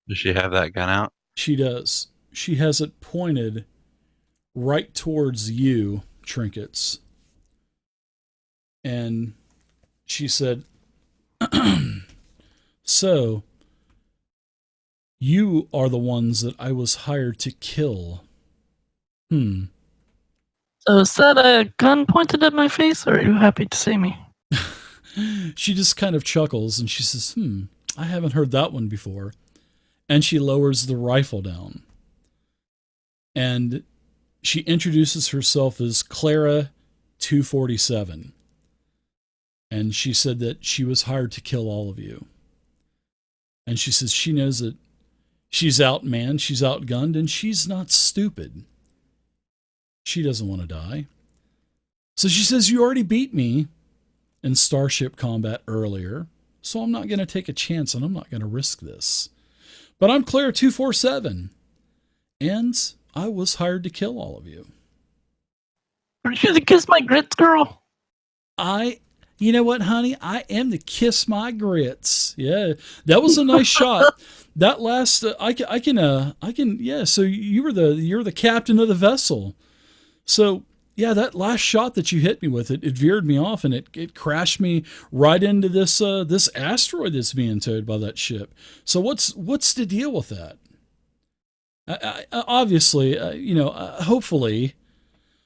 Does she have that gun out? She does. She has it pointed right towards you, Trinkets. And she said, so you are the ones that I was hired to kill. Hmm. So is that a gun pointed at my face, or are you happy to see me? She just kind of chuckles and she says, I haven't heard that one before. And she lowers the rifle down. And she introduces herself as Clara 247. And she said that she was hired to kill all of you. And she says she knows that she's outmanned, she's outgunned, and she's not stupid. She doesn't want to die. So she says, you already beat me in Starship combat earlier, so I'm not going to take a chance and I'm not going to risk this. But I'm Clara 247, and I was hired to kill all of you. Are you the kiss my grits girl? You know what, honey? I am the kiss my grits. Yeah, that was a nice shot. That last, I can. Yeah. So you're the captain of the vessel. So yeah, that last shot that you hit me with, it veered me off and it crashed me right into this asteroid that's being towed by that ship. So what's the deal with that? Obviously,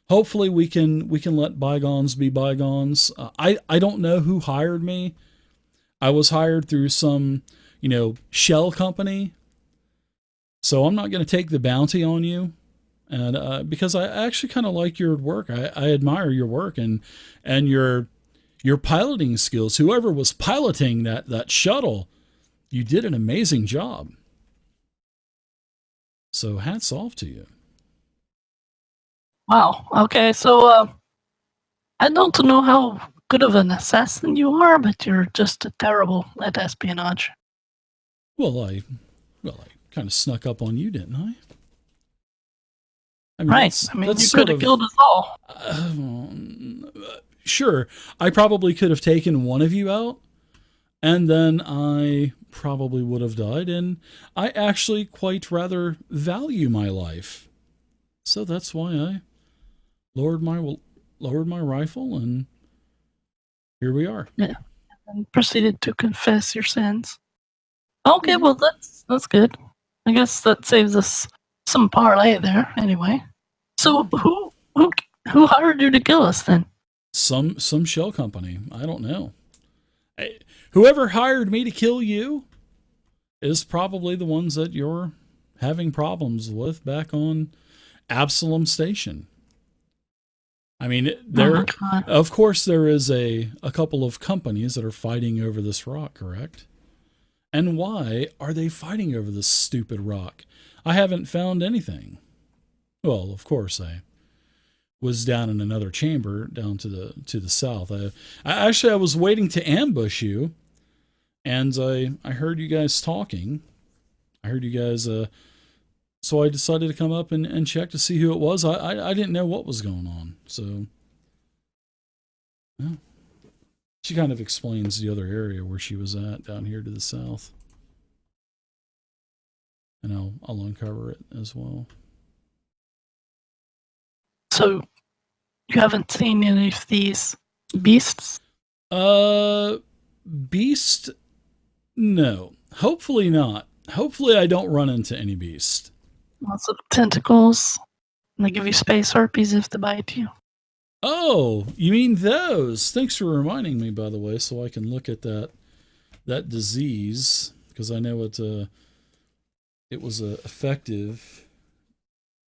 hopefully we can let bygones be bygones. I don't know who hired me. I was hired through some shell company, so I'm not going to take the bounty on you. And because I actually kind of like your work, I admire your work and your piloting skills. Whoever was piloting that shuttle, you did an amazing job. So hats off to you. Wow. Okay, so I don't know how good of an assassin you are, but you're just terrible at espionage. Well, I kind of snuck up on you, didn't I? I mean, right. I mean, you could have killed us all. Sure. I probably could have taken one of you out, and then I probably would have died, and I actually quite rather value my life. So that's why I lowered my rifle, and here we are. Yeah. And proceeded to confess your sins. Okay, well that's good. I guess that saves us some parlay there, anyway. So who hired you to kill us then? Some shell company. I don't know. Whoever hired me to kill you is probably the ones that you're having problems with back on Absalom Station. I mean, of course there is a couple of companies that are fighting over this rock, correct? And why are they fighting over this stupid rock? I haven't found anything. Well, of course I was down in another chamber down to the south. I was waiting to ambush you, and I heard you guys talking. I heard you guys. So I decided to come up and check to see who it was. I didn't know what was going on. So yeah. She kind of explains the other area where she was at down here to the south. And I'll uncover it as well. So you haven't seen any of these beasts? Beast? No. Hopefully not. Hopefully I don't run into any beast. Lots of tentacles. And they give you space herpes if they bite you. Oh, you mean those? Thanks for reminding me, by the way, so I can look at that disease, because I know it was effective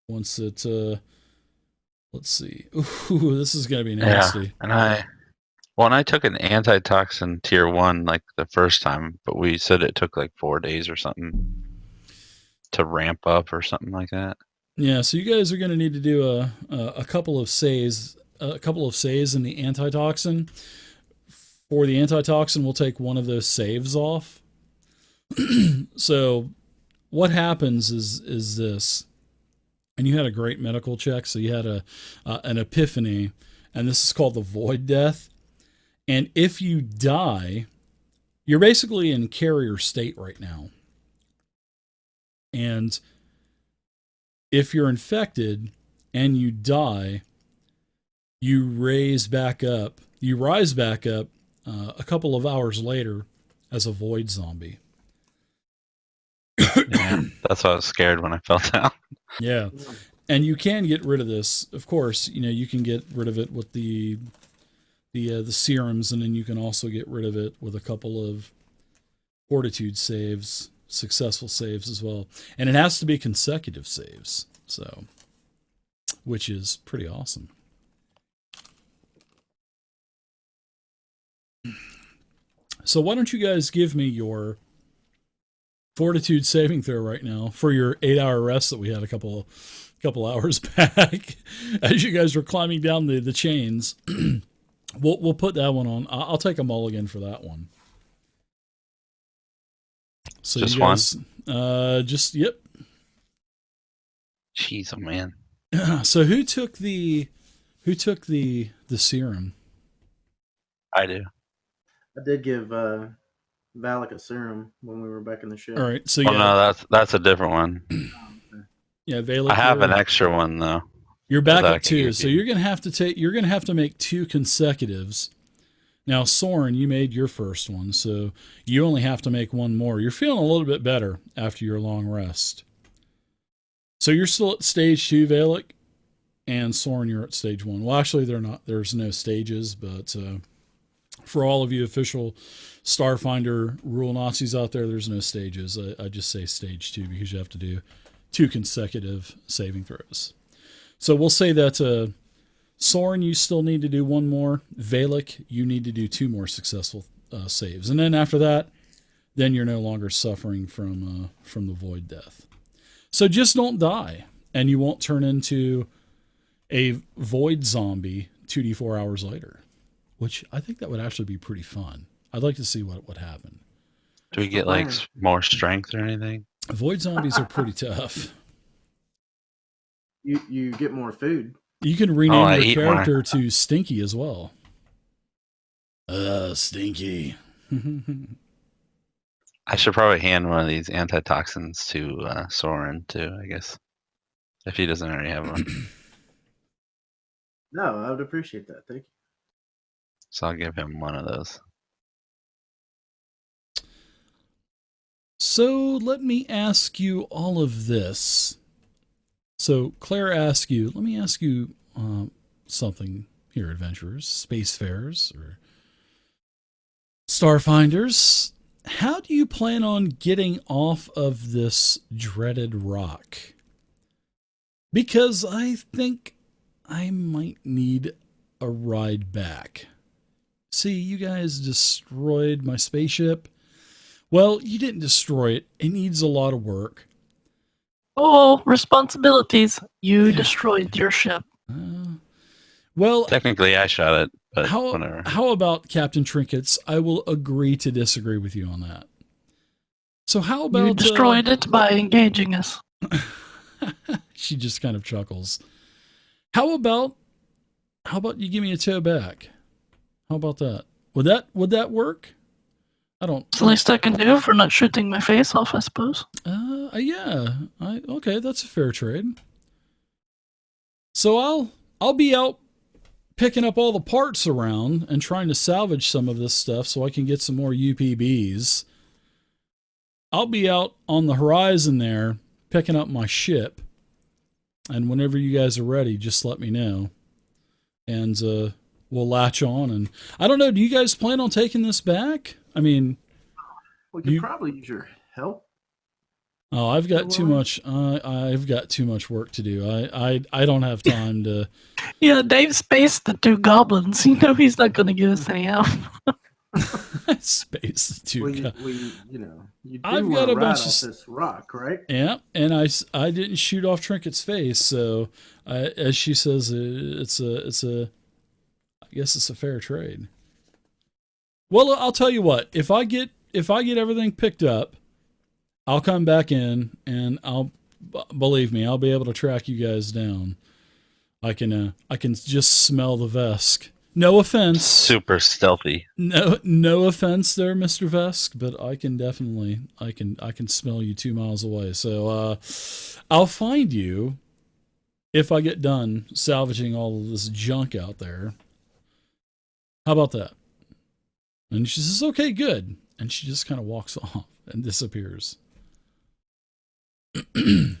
once it. Let's see. Ooh, this is gonna be nasty. Yeah, and I took an antitoxin tier 1 like the first time, but we said it took like 4 days or something to ramp up or something like that. Yeah, so you guys are gonna need to do a couple of saves. A couple of saves in the antitoxin. For the antitoxin, we'll take one of those saves off. So what happens is this, and you had a great medical check, so you had an epiphany, and this is called the void death. And if you die, you're basically in carrier state right now. And if you're infected and you die, you rise back up a couple of hours later as a void zombie. Yeah, that's why I was scared when I fell down. Yeah. And you can get rid of this. Of course, you can get rid of it with the serums, and then you can also get rid of it with a couple of fortitude saves, successful saves as well. And it has to be consecutive saves, so which is pretty awesome. So why don't you guys give me your fortitude saving throw right now for your 8-hour rest that we had a couple hours back as you guys were climbing down the chains. We'll put that one on. I'll take a mulligan for that one. So Just you guys, one? Yep. Jeez, oh man. So who took the serum? I do. I did give Valak a serum when we were back in the ship. All right. So Oh no, that's a different one. Yeah, Valak, I have an extra one though. You're back that I at can 2, give so you. you're gonna have to make 2 consecutives. Now, Soren, you made your first one, so you only have to make 1 more. You're feeling a little bit better after your long rest. So you're still at stage 2, Valak, and Soren, you're at stage 1. Well, actually, they're not. There's no stages, but for all of you official Starfinder rule Nazis out there, there's no stages. I just say stage 2 because you have to do 2 consecutive saving throws. So we'll say that Soren, you still need to do 1 more. Valak, you need to do 2 more successful saves. And then after that, then you're no longer suffering from the void death. So just don't die, and you won't turn into a void zombie 2d4 hours later, which I think that would actually be pretty fun. I'd like to see what would happen. Do we get like more strength or anything? Void zombies are pretty tough. You get more food. You can rename I your eat character to Stinky as well. Stinky. I should probably hand one of these antitoxins to Soren too, I guess. If he doesn't already have one. No, I would appreciate that. Thank you. So I'll give him one of those. So let me ask you all of this. So Clara asked you, let me ask you something here, adventurers, spacefarers, or Starfinders. How do you plan on getting off of this dreaded rock? Because I think I might need a ride back. See, you guys destroyed my spaceship. Well, you didn't destroy it. It needs a lot of work. Oh, responsibilities. You destroyed your ship. Well, Technically I shot it, but whatever. how about Captain Trinkets? I will agree to disagree with you on that. So how about You destroyed it by engaging us. She just kind of chuckles. How about you give me a tow back? How about that? Would that work? I don't. It's the least I can do for not shooting my face off, I suppose. Yeah. Okay, that's a fair trade. So I'll be out picking up all the parts around and trying to salvage some of this stuff so I can get some more UPBs. I'll be out on the horizon there picking up my ship. And whenever you guys are ready, just let me know. And we'll latch on. And I don't know, do you guys plan on taking this back? I mean, We could probably use your help. Oh, I've got too much. I've got too much work to do. I don't have time to. Yeah, Dave spaced the 2 goblins. You know he's not going to give us any help. Space the 2 You do I've want got to a ride bunch off of this rock, right? Yeah, and I didn't shoot off Trinket's face, so as she says, it's a. I guess it's a fair trade. Well, I'll tell you what. If I get everything picked up, I'll come back in, and believe me, I'll be able to track you guys down. I can just smell the Vesk No offense. Super stealthy. No offense there, Mr. Vesk, but I can definitely I can smell you 2 miles away. So I'll find you if I get done salvaging all of this junk out there. How about that? And she says, okay, good. And she just kind of walks off and disappears. Well,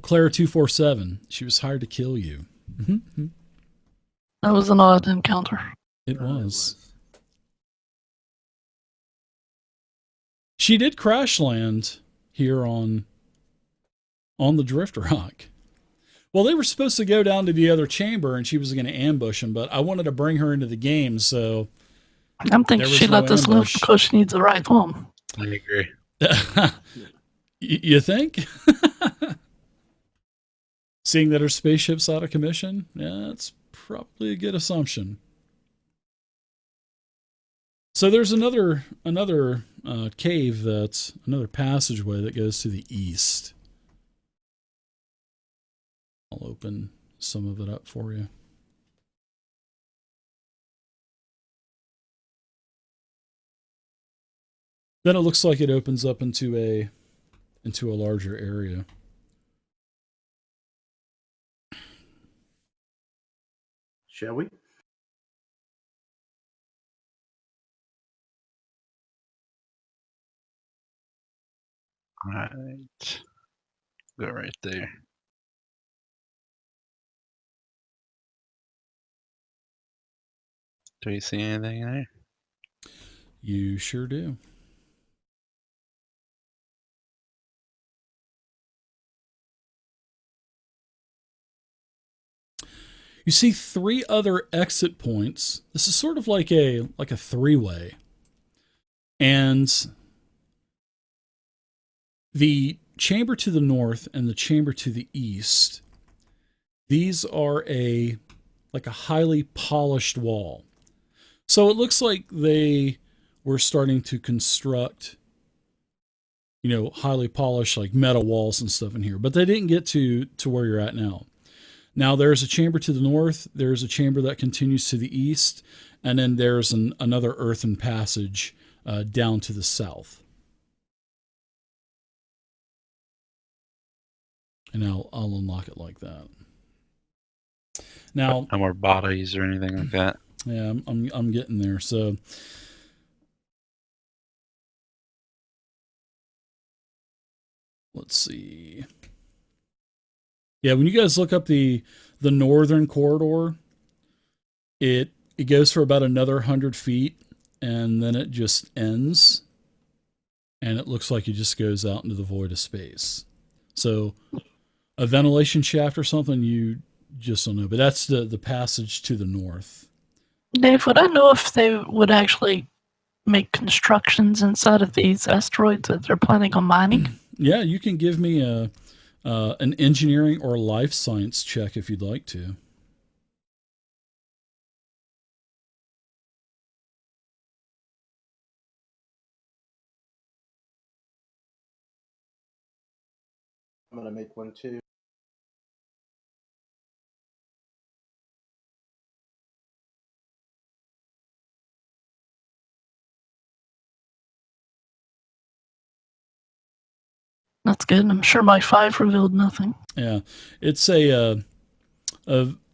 Clara 247, she was hired to kill you. That was an odd encounter. It was. She did crash land here on the Drift Rock. Well, they were supposed to go down to the other chamber and she was going to ambush him, but I wanted to bring her into the game, so I'm thinking she let this live because she needs a ride home. I agree. You think? Seeing that her spaceship's out of commission? Yeah, that's probably a good assumption. So there's another cave, that's another passageway that goes to the east. I'll open some of it up for you. Then it looks like it opens up into a larger area. Shall we? All right. Go right there. Do you see anything there? You sure do. You see 3 other exit points. This is sort of like a three-way. And the chamber to the north and the chamber to the east, these are a highly polished wall. So it looks like they were starting to construct, highly polished like metal walls and stuff in here, but they didn't get to where you're at now. Now there's a chamber to the north, there's a chamber that continues to the east, and then there's another earthen passage down to the south. And I'll unlock it like that. Now, no more bodies or anything like that. Yeah, I'm getting there. So let's see. Yeah, when you guys look up the northern corridor, it goes for about another 100 feet, and then it just ends, and it looks like it just goes out into the void of space. So a ventilation shaft or something, you just don't know. But that's the passage to the north. Dave, would I know if they would actually make constructions inside of these asteroids that they're planning on mining? Yeah, you can give me an engineering or life science check if you'd like to. I'm going to make one too. That's good. I'm sure my 5 revealed nothing. Yeah, it's a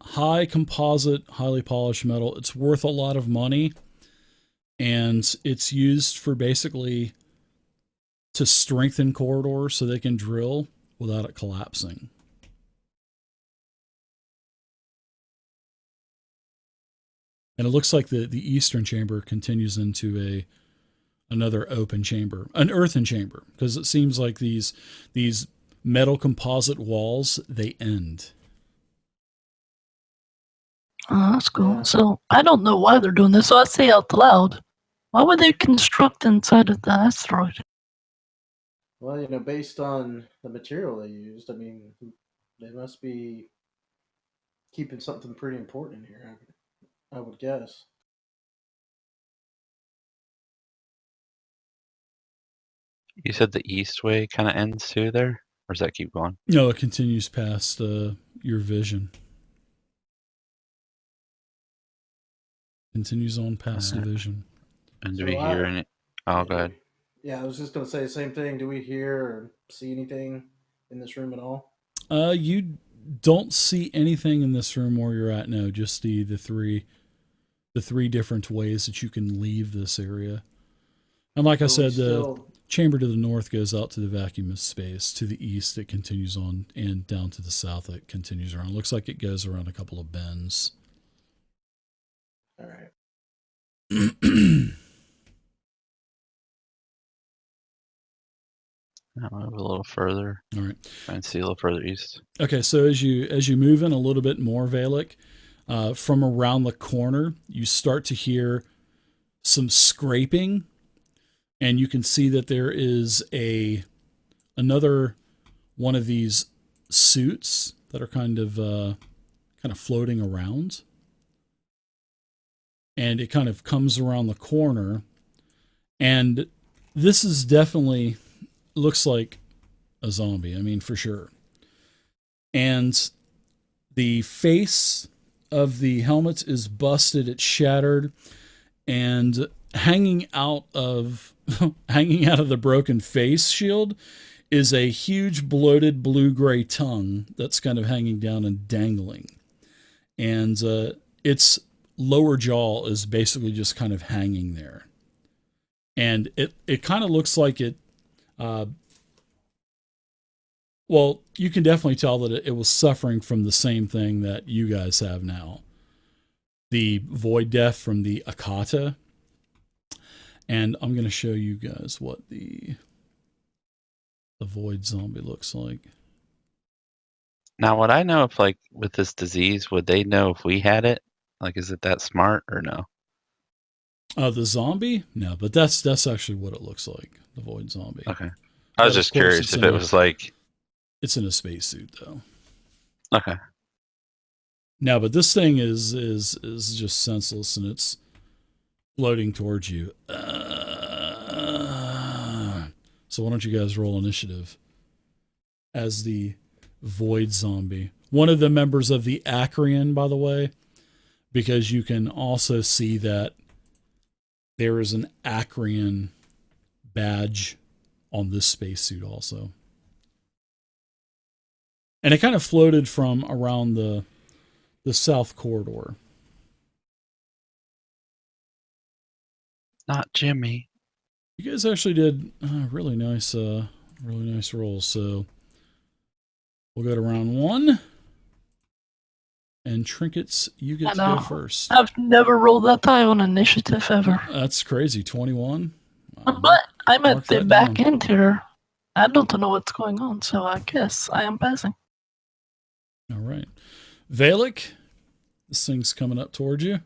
high composite, highly polished metal. It's worth a lot of money, and it's used for basically to strengthen corridors so they can drill without it collapsing. And it looks like the eastern chamber continues into another open chamber, an earthen chamber, because it seems like these metal composite walls, they end. Oh, that's cool. Yeah. So I don't know why they're doing this, so I say out loud, why would they construct inside of the asteroid? Well, based on the material they used, I mean, they must be keeping something pretty important here, I would guess. You said the east way kind of ends too there? Or does that keep going? No, it continues past your vision. Continues on past Alright. division. And do So we hear any? Oh, go ahead. Yeah, I was just gonna say the same thing. Do we hear or see anything in this room at all? You don't see anything in this room where you're at. No, just the three different ways that you can leave this area. And like I So we said, the still chamber to the north goes out to the vacuum of space. To the east, it continues on, and down to the south, it continues around. Looks like it goes around a couple of bends. all right. I'll move a little further. All right. Try and see a little further east. Okay, so as you move in a little bit more, Valek, from around the corner, you start to hear some scraping, and you can see that there is another one of these suits that are kind of floating around, and it kind of comes around the corner, and this is definitely looks like a zombie. I mean, for sure. And the face of the helmet is busted, it's shattered, and hanging out of the broken face shield is a huge bloated blue-gray tongue that's kind of hanging down and dangling. And its lower jaw is basically just kind of hanging there. And it kind of looks like it well, you can definitely tell that it was suffering from the same thing that you guys have now. The void death from the Akata. And I'm going to show you guys what the void zombie looks like. Now, would I know if, like, with this disease, would they know if we had it? Like, is it that smart or no? The zombie? No, but that's actually what it looks like. The void zombie. Okay. I was just curious if it was like... It's in a spacesuit, though. Okay. No, but this thing is just senseless, and it's floating towards you. So why don't you guys roll initiative as the void zombie? One of the members of the Acrian, by the way, because you can also see that there is an Acrian badge on this spacesuit also. And it kind of floated from around the south corridor. Not Jimmy. You guys actually did really nice rolls. So we'll go to round 1. And Trinkets, you get to go first. I've never rolled that high on initiative ever. That's crazy. 21. Wow. But I'm at Mark the that back down. end here. I don't know what's going on, so I guess I am passing. All right. Valek, this thing's coming up towards you.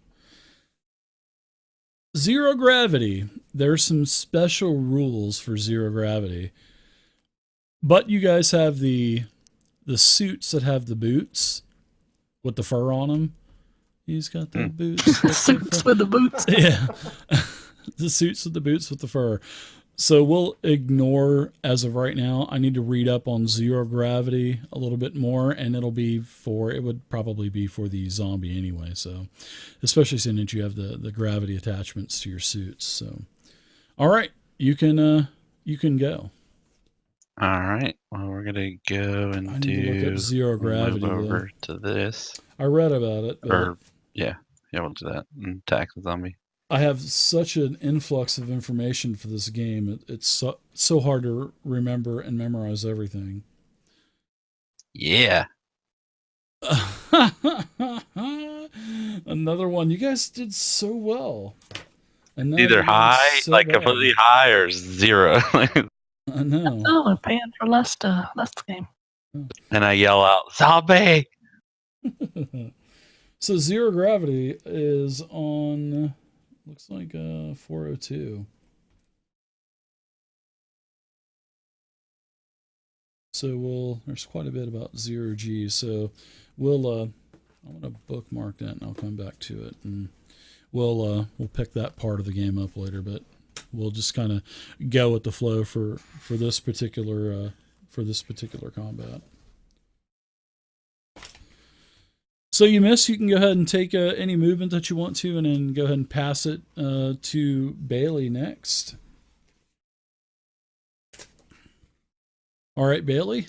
Zero gravity. There's some special rules for zero gravity. But you guys have the suits that have the boots with the fur on them. He's got the boots. Suits with the boots. Yeah. The suits with the boots with the fur. So we'll ignore, as of right now, I need to read up on zero gravity a little bit more, and it would probably be for the zombie anyway. So, especially since you have the gravity attachments to your suits. So, all right, you can go. All right. Well, we're gonna go and I need to look up zero gravity. Move over to this. I read about it. But Yeah, we'll do that. And attack the zombie. I have such an influx of information for this game. It's so hard to remember and memorize everything. Yeah. Another one. You guys did so well. And Either high, so like bad. completely high, or zero. I know. Oh, we're paying for last game. And I yell out, "Zombie!" So zero gravity is on. Looks like 402. So there's quite a bit about zero G. So I'm gonna bookmark that and I'll come back to it, and we'll pick that part of the game up later. But we'll just kind of go with the flow for this particular combat. So you miss. You can go ahead and take any movement that you want to, and then go ahead and pass it to Bailey next. All right, Bailey.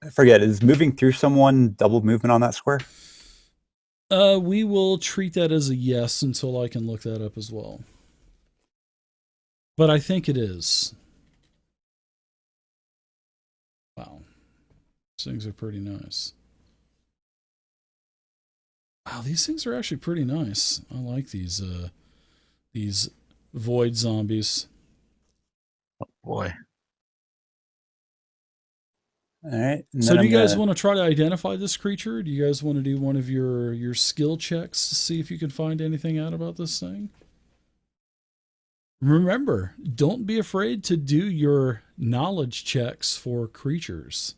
I forget, is moving through someone double movement on that square? We will treat that as a yes until I can look that up as well. But I think it is. Wow. These things are pretty nice. Wow, these things are actually pretty nice. I like these void zombies. Oh boy. All right. So do you guys want to try to identify this creature? Do you guys want to do one of your skill checks to see if you can find anything out about this thing? Remember, don't be afraid to do your knowledge checks for creatures.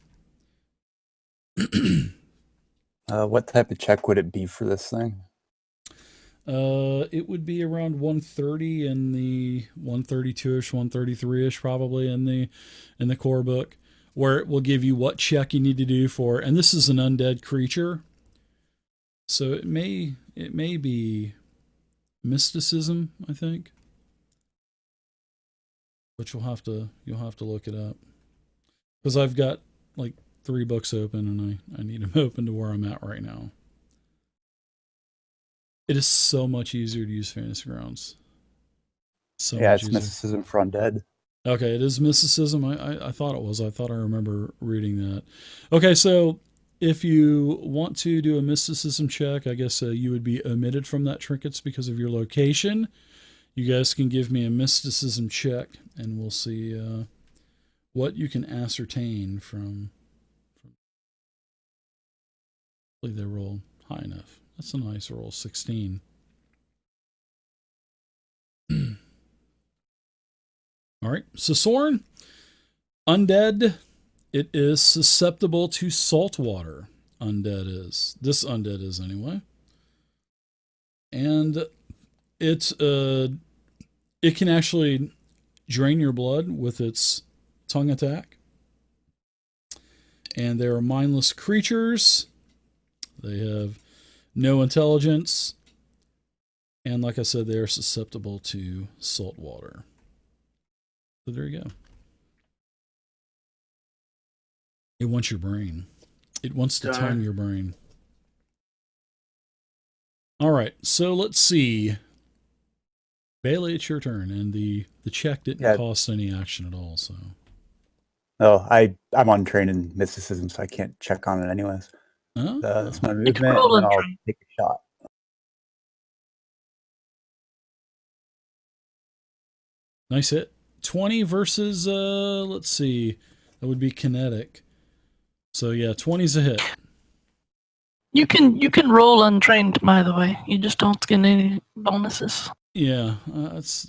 What type of check would it be for this thing? It would be around 130 in the 132ish, 133ish probably in the core book, where it will give you what check you need to do for, and this is an undead creature, so it may be mysticism, I think, but you'll have to look it up, because I've got like 3 books open and I need them open to where I'm at right now. It is so much easier to use Fantasy Grounds. So Yeah, much it's easier. mysticism for undead. Okay, it is mysticism. I thought it was. I thought I remember reading that. Okay, so if you want to do a mysticism check, I guess you would be omitted from that trinkets because of your location. You guys can give me a mysticism check, and we'll see what you can ascertain from. Hopefully they roll high enough. That's a nice roll, 16. All right, so Soren, undead, it is susceptible to salt water. This undead is anyway. And it can actually drain your blood with its tongue attack. And they are mindless creatures. They have no intelligence. And like I said, they are susceptible to salt water. So there you go. It wants your brain. It wants to tongue your brain. All right, so let's see. Bailey, it's your turn, and the check didn't cost any action at all. So. Oh, I'm untrained in mysticism, so I can't check on it anyways. That's my movement, and then I'll take a shot. Nice hit. 20 versus, let's see, that would be kinetic. So yeah, 20's a hit. You can roll untrained, by the way. You just don't get any bonuses. Yeah, that's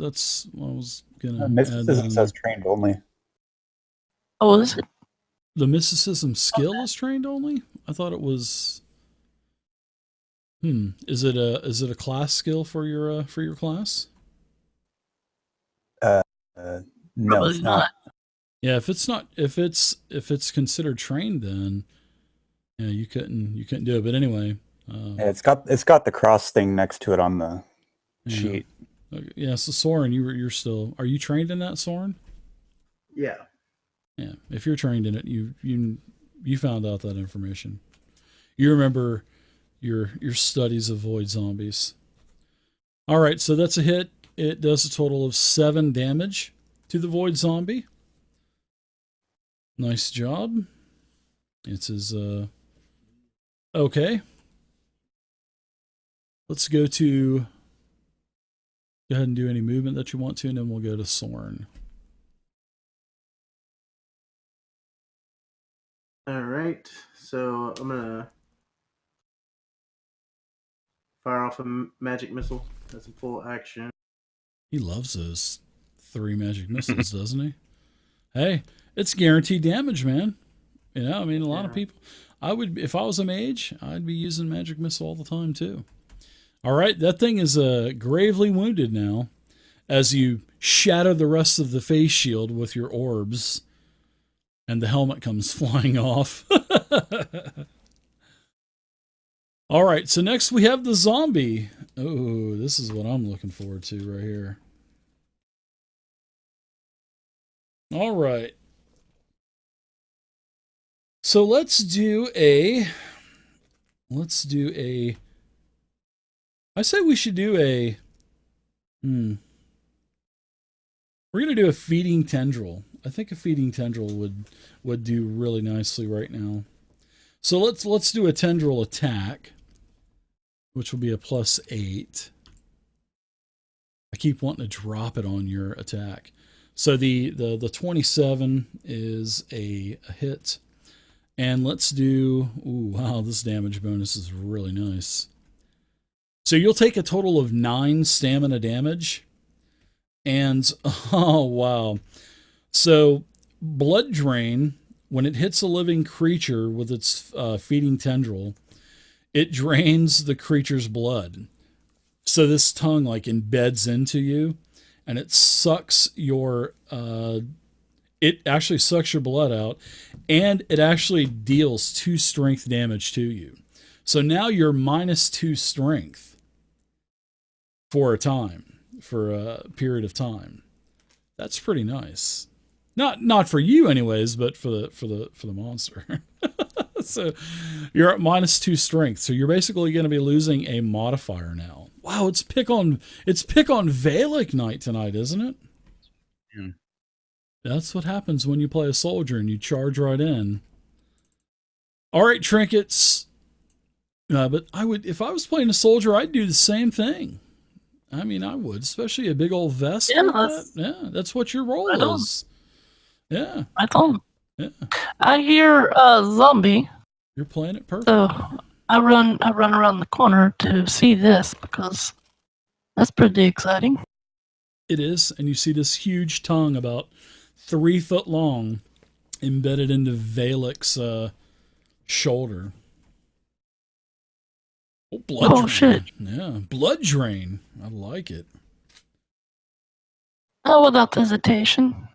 what I was gonna. Mysticism says trained only. Oh, is it? The mysticism skill is trained only? I thought it was. Is it a class skill for your class? No, it's not. Yeah, if it's considered trained, then yeah, you couldn't do it. But anyway, yeah, it's got the cross thing next to it on the sheet. Okay. Yeah, so Soren, you're still. Are you trained in that, Soren? Yeah. Yeah, if you're trained in it, you found out that information. You remember your studies of void zombies. All right, so that's a hit. It does a total of 7 damage to the void zombie. Nice job. It says, okay. Let's go ahead and do any movement that you want to, and then we'll go to Soren. All right, so I'm gonna fire off a magic missile. That's in full action. He loves those 3 magic missiles, doesn't he? Hey, it's guaranteed damage, man. You know, I mean, a lot of people. If I was a mage, I'd be using magic missile all the time too. All right, that thing is gravely wounded now, as you shatter the rest of the face shield with your orbs, and the helmet comes flying off. All right, so next we have the zombie. Oh, this is what I'm looking forward to right here. All right. So let's do a I say we should do a we're going to do a feeding tendril. I think a feeding tendril would do really nicely right now. So let's do a tendril attack, which will be a +8. I keep wanting to drop it on your attack. So the 27 is a hit. And let's do, ooh, wow, this damage bonus is really nice. So you'll take a total of 9 stamina damage. And, oh, wow. So blood drain, when it hits a living creature with its feeding tendril, it drains the creature's blood. So this tongue like embeds into you, and it sucks your it actually sucks your blood out, and it actually deals 2 strength damage to you. So now you're -2 strength for a period of time. That's pretty nice. Not for you anyways, but for the monster. So you're at -2 strength. So you're basically going to be losing a modifier now. Wow, it's pick on Valak night tonight, isn't it? Yeah. That's what happens when you play a soldier and you charge right in. All right, trinkets. But if I was playing a soldier, I'd do the same thing. I mean, I would, especially a big old vest. Yeah, like that. Yeah, that's what your role is. Yeah. I don't. Yeah. I hear zombie. You're playing it perfect. So I run around the corner to see this because that's pretty exciting. It is, and you see this huge tongue about 3 foot long embedded into Valak's shoulder. Oh, blood drain. Shit. Yeah, blood drain. I like it. Oh, without hesitation,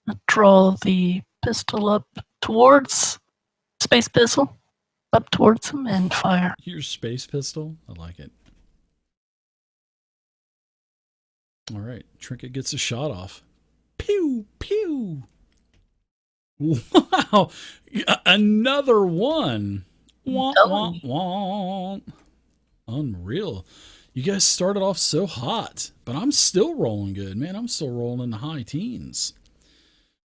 I draw the pistol up towards space pistol, up towards him and fire. Your space pistol. I like it. All right, Trinket gets a shot off. Pew pew. Wow, another one. Wah, wah, wah. Unreal. You guys started off so hot, but I'm still rolling good, man. I'm still rolling in the high teens.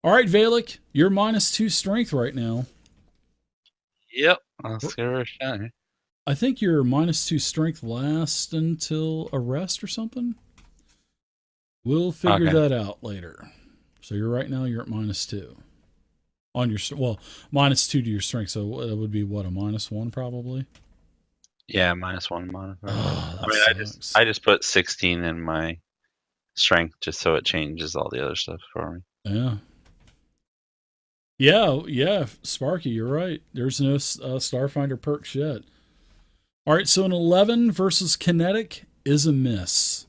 All right, Valak, you're -2 strength right now. Yep. Let's give her a shot. I think your -2 strength lasts until a rest or something. We'll figure that out later. So you're at -2 on your, well, -2 to your strength. So it would be what, a -1 probably. Yeah, -1 modifier. Oh, I mean, I just put 16 in my strength just so it changes all the other stuff for me. Yeah. Yeah, Sparky, you're right. There's no Starfinder perks yet. All right, so an 11 versus kinetic is a miss.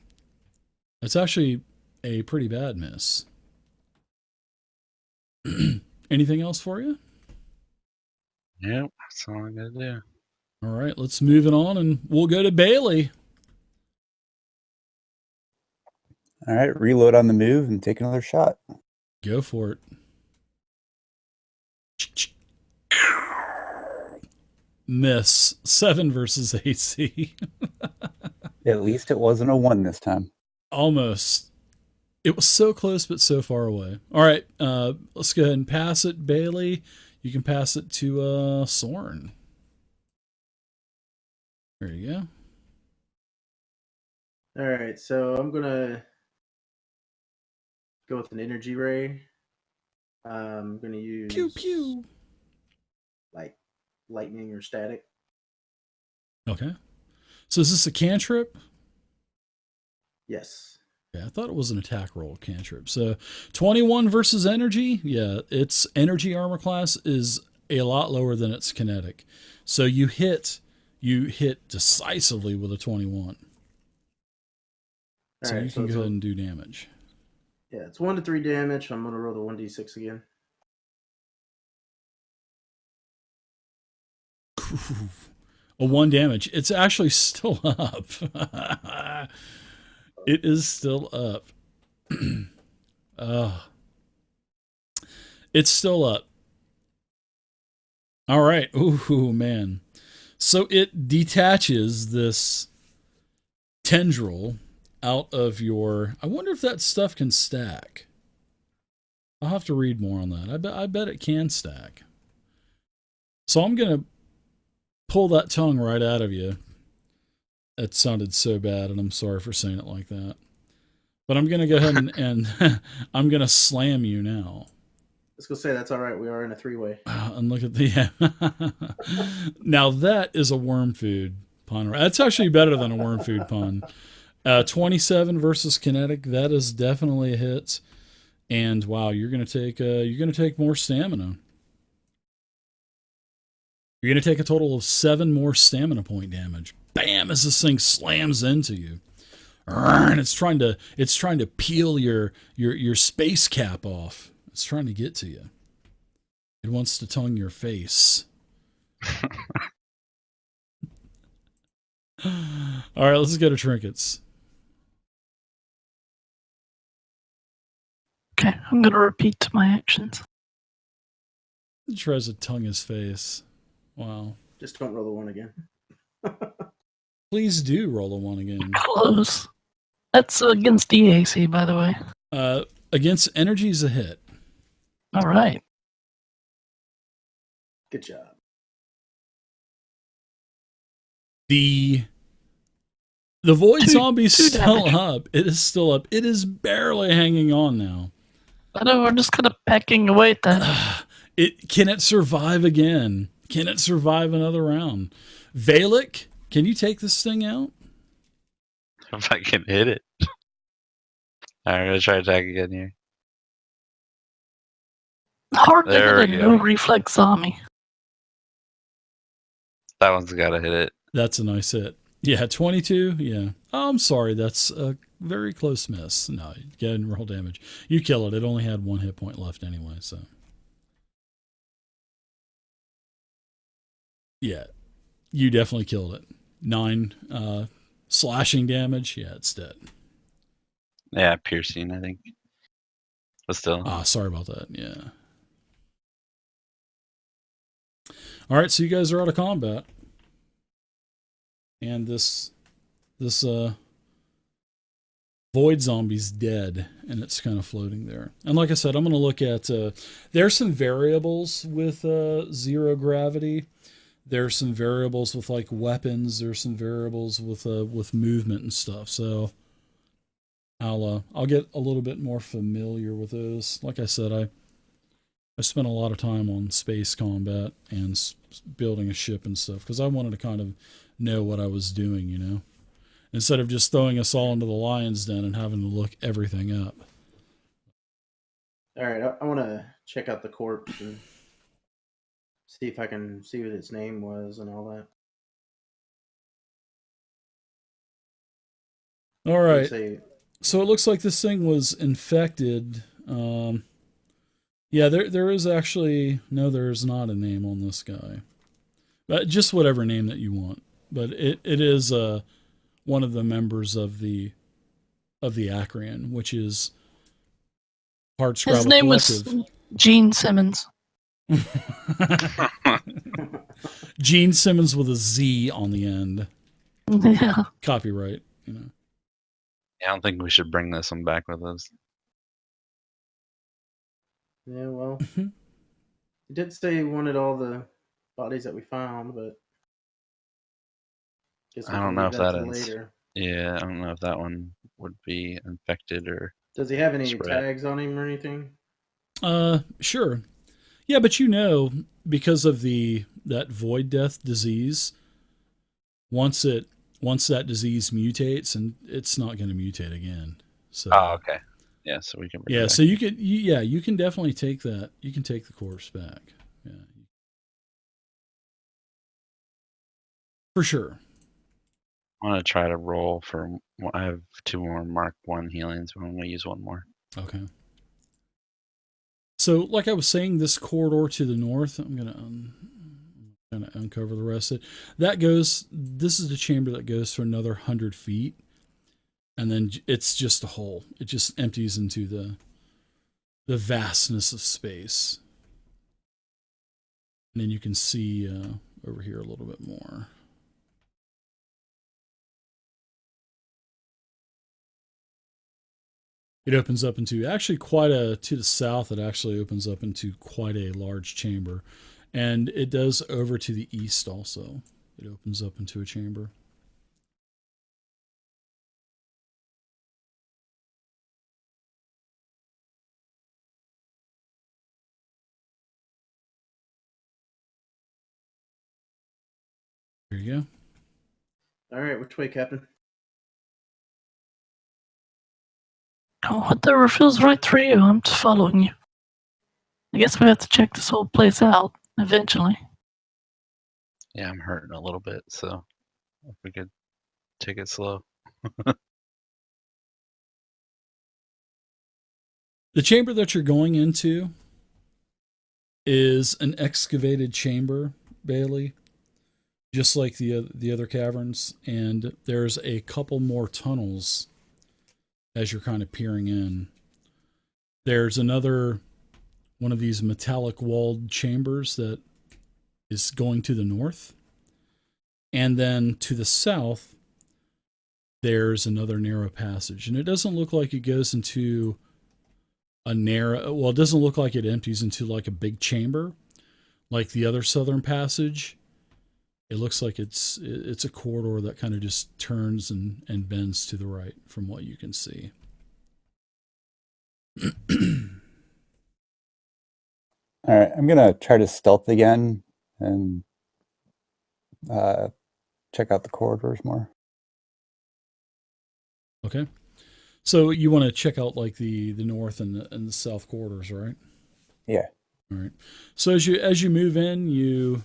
It's actually a pretty bad miss. Anything else for you? Yep, that's all I gotta do. All right, let's move it on, and we'll go to Bailey. All right, reload on the move and take another shot. Go for it. Miss. 7 versus AC. At least it wasn't a 1 this time. Almost. It was so close, but so far away. All right, let's go ahead and pass it, Bailey. You can pass it to Soren. There you go. All right, so I'm gonna go with an energy ray. I'm gonna use pew pew, like lightning or static. Okay. So is this a cantrip? Yes. Yeah, I thought it was an attack roll cantrip. So 21 versus energy. Yeah, its energy armor class is a lot lower than its kinetic. So you hit decisively with a 21. So you can go ahead and do damage. Yeah, it's 1 to 3 damage. I'm gonna roll the 1d6 again. A 1 damage. It's actually still up. It is still up. It's still up. All right. Ooh, man. So it detaches this tendril out of your... I wonder if that stuff can stack. I'll have to read more on that. I bet it can stack. So I'm going to pull that tongue right out of you. It sounded so bad, and I'm sorry for saying it like that. But I'm going to go ahead and I'm going to slam you now. Let's go say that's all right. We are in a 3-way. And look at the... Now that is a worm food pun. That's actually better than a worm food pun. 27 versus kinetic. That is definitely a hit. And wow, you're going to take more stamina. You're going to take a total of 7 more stamina point damage. Bam! As this thing slams into you, and it's trying to peel your space cap off. It's trying to get to you. It wants to tongue your face. All right, let's go to trinkets. Okay, I'm going to repeat my actions. It tries to tongue his face. Wow. Just don't roll the 1 again. Please do roll a 1 again. Close. That's against DAC, by the way. Against energy is a hit. All right. Good job. The void zombie's still up. It is still up. It is barely hanging on now. I know, we're just kind of pecking away at that. Can it survive again? Can it survive another round? Valak, can you take this thing out? If I can hit it. Alright, I'm gonna try to attack again here. Hard to There hit we a go. no reflex zombie. That one's gotta hit it. That's a nice hit. Yeah, 22. Yeah. Oh, I'm sorry. That's a very close miss. No, you go ahead and roll damage. You kill it. It only had 1 hit point left anyway, so. Yeah, you definitely killed it. 9 slashing damage. Yeah, it's dead. Yeah, piercing, I think. But still. Sorry about that. Yeah. All right, so you guys are out of combat. And this void zombie's dead, and it's kind of floating there. And like I said, I'm going to look at... there's some variables with 0 gravity. There's some variables with like weapons. There's some variables with movement and stuff. So I'll get a little bit more familiar with those. Like I said, I spent a lot of time on space combat and building a ship and stuff because I wanted to kind of know what I was doing, you know, instead of just throwing us all into the lion's den and having to look everything up. All right, I want to check out the corpse and see if I can see what its name was and all that. All right. So it looks like this thing was infected. Yeah, there is actually... No, there is not a name on this guy. But just whatever name that you want. But it is one of the members of the Acreon, which is Hardscrabble His name Collective. was Gene Simmons. Gene Simmons with a Z on the end. Yeah. Copyright, you know. Yeah, I don't think we should bring this one back with us. Yeah, well, he did say he wanted all the bodies that we found, but guess we I don't can know leave if that till is. later. Yeah, I don't know if that one would be infected or... Does he have any spread. tags on him or anything? Sure. Yeah, but you know, because of that void death disease, once that disease mutates, and it's not going to mutate again. So. Oh, okay. Yeah, so we can. Yeah, so you can definitely take that. You can take the corpse back. Yeah. For sure. I want to try to roll for... I have 2 more Mark 1 healings, so I'm going to use 1 more. Okay. So, like I was saying, this corridor to the north, I'm going to kind of uncover the rest of it. That goes, this is the chamber that goes for another 100 feet. And then it's just a hole. It just empties into the vastness of space. And then you can see over here a little bit more. It opens up into actually to the south, it actually opens up into quite a large chamber. And it does over to the east also. It opens up into a chamber. There you go. All right, which way, Captain? Oh, whatever feels right for you. I'm just following you. I guess we have to check this whole place out eventually. Yeah, I'm hurting a little bit, so if we could take it slow. The chamber that you're going into is an excavated chamber, Bailey, just like the other caverns, and there's a couple more tunnels as you're kind of peering in. There's another one of these metallic walled chambers that is going to the north. And then to the south, there's another narrow passage. And it doesn't look like it goes into it doesn't look like it empties into like a big chamber like the other southern passage. It looks like it's a corridor that kind of just turns and bends to the right from what you can see. All right, I'm gonna try to stealth again and check out the corridors more. Okay, so you want to check out like the north and the south corridors, right? Yeah. All right. So as you move in, you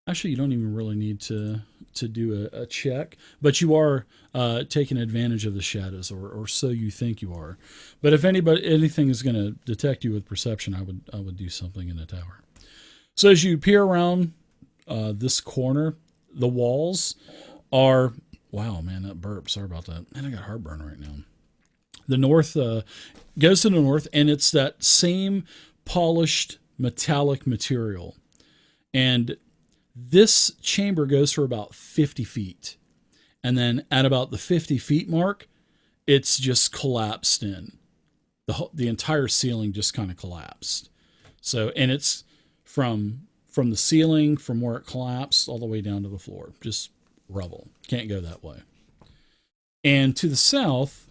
don't even really need to do a check, but you are taking advantage of the shadows, or so you think you are. But if anything is going to detect you with perception, I would do something in the tower. So as you peer around this corner, the walls are, wow, man, that burp. Sorry about that. Man, I got heartburn right now. The north goes to the north, and it's that same polished metallic material. And this chamber goes for about 50 feet. And then at about the 50 feet mark, it's just collapsed in. The entire ceiling just kind of collapsed. So, and it's from the ceiling, from where it collapsed, all the way down to the floor. Just rubble. Can't go that way. And to the south,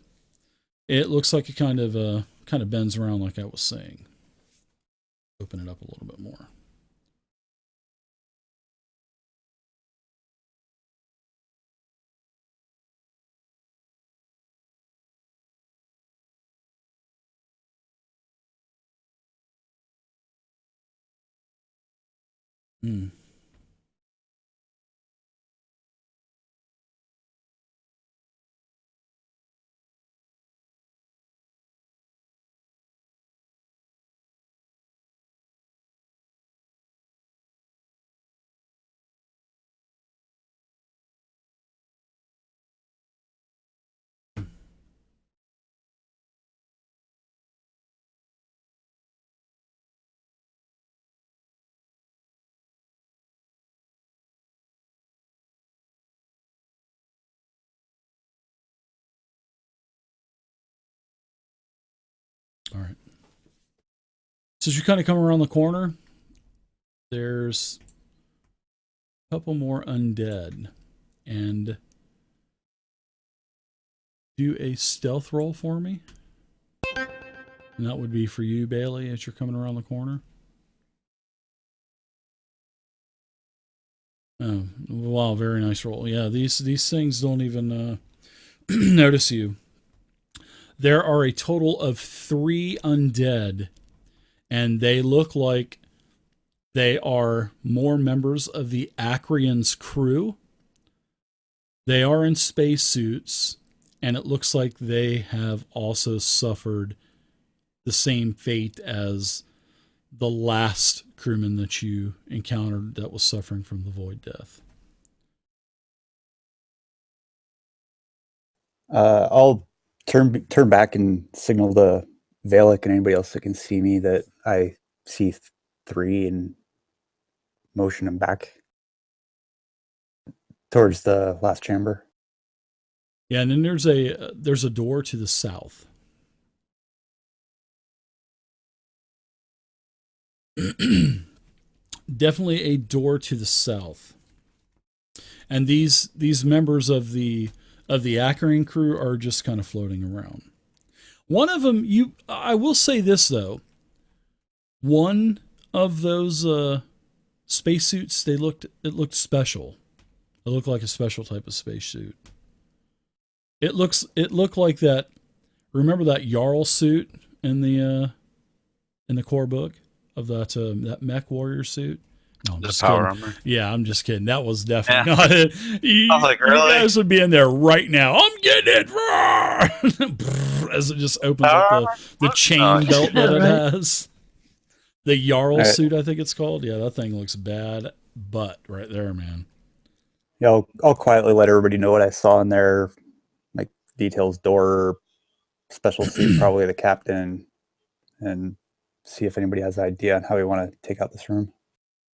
it looks like it kind of bends around like I was saying. Open it up a little bit more. Hmm. All right. So as you kind of come around the corner, there's a couple more undead. And do a stealth roll for me. And that would be for you, Bailey, as you're coming around the corner. Oh, wow, very nice roll. Yeah, these things don't even notice you. There are a total of 3 undead, and they look like they are more members of the Acrian's crew. They are in spacesuits, and it looks like they have also suffered the same fate as the last crewman that you encountered that was suffering from the void death. I'll turn back and signal to Valak and anybody else that can see me that I see 3 and motion them back towards the last chamber. Yeah, and then there's a door to the south. Definitely a door to the south. And these members of the Ackering crew are just kind of floating around. One of them, I will say this though. One of those spacesuits, it looked special. It looked like a special type of spacesuit. It looked like that. Remember that Jarl suit in the core book of that mech warrior suit? No, I'm The just power kidding. armor. Yeah, I'm just kidding. That was definitely not it. You, I was like, really? You guys would be in there right now. I'm getting it. As it just opens up the chain belt that it has. The Jarl suit, I think it's called. Yeah, that thing looks bad butt right there, man. Yeah, I'll quietly let everybody know what I saw in there, like details, door, special suit, probably the captain, and see if anybody has an idea on how we want to take out this room.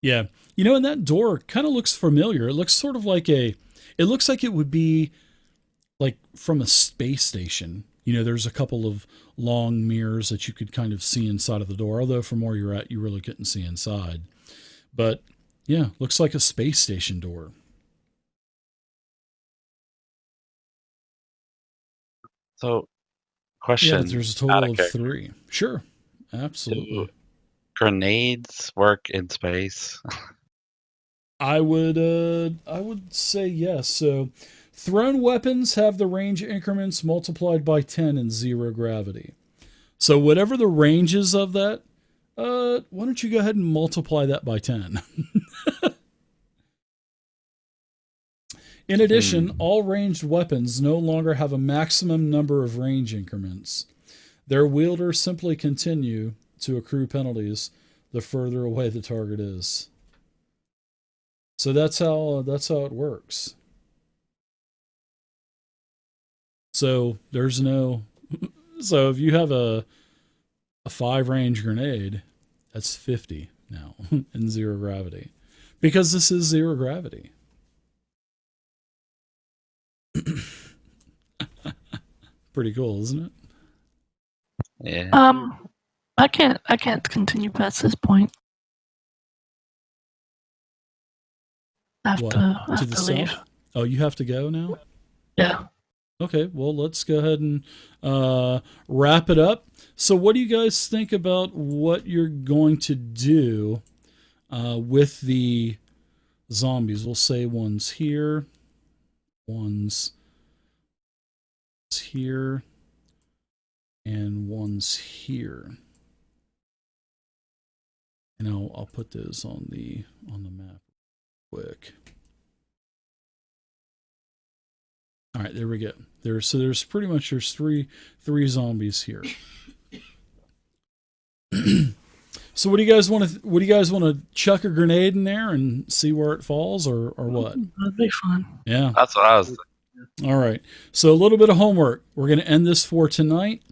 Yeah. And that door kind of looks familiar. It looks sort of like it looks like it would be like from a space station. There's a couple of long mirrors that you could kind of see inside of the door, although from where you're at, you really couldn't see inside. But yeah, looks like a space station door. So, question. Yeah, but there's a total of 3. Sure. Absolutely. Do grenades work in space? I would say yes. So thrown weapons have the range increments multiplied by 10 in 0 gravity. So whatever the range is of that, why don't you go ahead and multiply that by 10? In addition, all ranged weapons no longer have a maximum number of range increments. Their wielders simply continue to accrue penalties the further away the target is. So that's how it works. So there's no. So if you have a 5 range grenade, that's 50 now in 0 gravity, because this is 0 gravity. Pretty cool, isn't it? Yeah. I can't continue past this point. I have to leave. South? Oh, you have to go now? Yeah. Okay, well, let's go ahead and wrap it up. So what do you guys think about what you're going to do with the zombies? We'll say one's here, one's here, and one's here. And I'll put those on the map quick. All right, there we go. There's pretty much three zombies here. So what do you guys want to chuck a grenade in there and see where it falls, or what? That'd be fun. Yeah. That's what I was thinking. All right. So a little bit of homework. We're going to end this for tonight.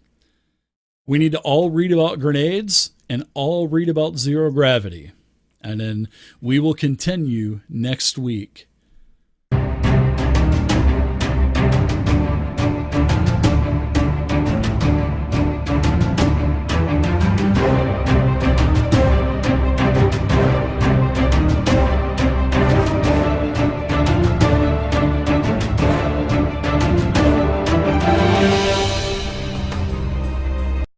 We need to all read about grenades and all read about 0 gravity. And then we will continue next week